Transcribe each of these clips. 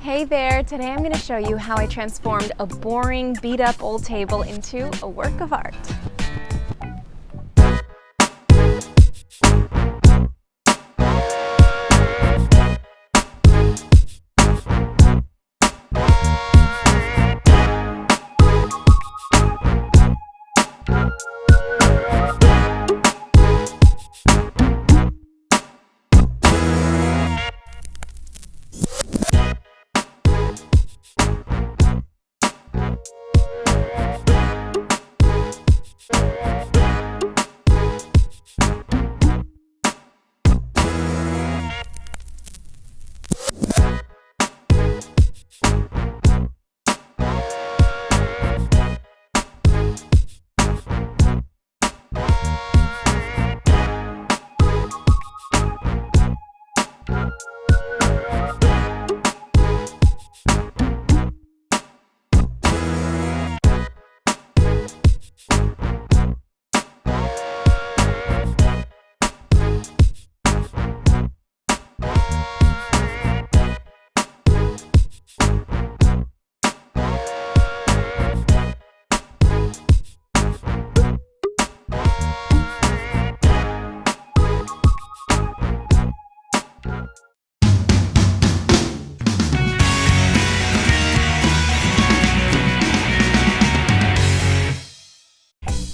Hey there, today I'm going to show you how I transformed a boring, beat-up old table into a work of art.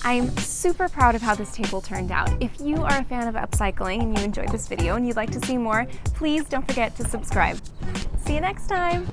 I'm super proud of how this table turned out. If you are a fan of upcycling and you enjoyed this video and you'd like to see more, please don't forget to subscribe. See you next time!